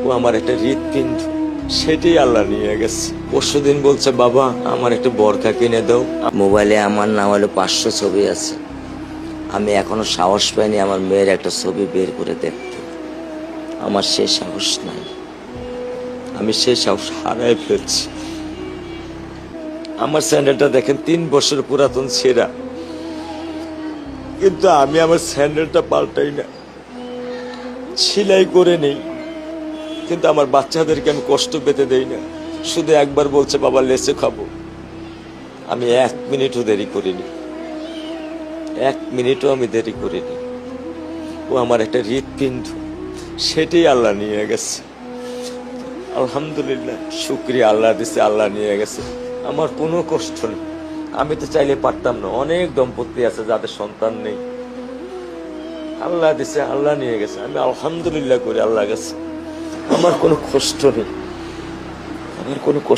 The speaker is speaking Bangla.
ও আমার একটা হৃৎপিণ্ড, সেটাই আল্লাহ নিয়ে গেছে। পরশুদিন বলছে, বাবা আমার একটা বরখা কিনে দাও। মোবাইলে আমার না হলে 500 ছবি আছে। আমি এখনো সাহস পাইনি আমার মেয়ের একটা ছবি বের করে দেখতে। আমার সে সাহস নাই। আমি সেই সাহস হারাই ফেলছি। আমার স্যান্ডেলটা দেখেন 3 বছর পুরাতন ছেঁড়া, কিন্তু আমি আমার স্যান্ডেলটা পাল্টাই না, সেলাই করে নেই। কিন্তু আমার বাচ্চাদেরকে আমি কষ্ট পেতে দেই না। শুধু একবার বলছে, বাবা লেচে খাবো। আমি 1 মিনিটও দেরি করিনি, 1 মিনিটও আমি দেরি করিনি। ও আমার একটা হৃৎপিণ্ড, সেটাই আল্লাহ নিয়ে গেছে। আলহামদুলিল্লাহ, শুকরিয়া, আল্লাহ দিছে, আল্লাহ নিয়ে গেছে। আমার কোনো কষ্ট নেই। আমি তো চাইলে পারতাম না। অনেক দম্পতি আছে যাদের সন্তান নেই, আল্লাহ দিছে, আল্লাহ নিয়ে গেছে। আমি আলহামদুলিল্লাহ করি আল্লাহ গেছে। আমার কোনো কষ্ট নেই, আমার কোনো কষ্ট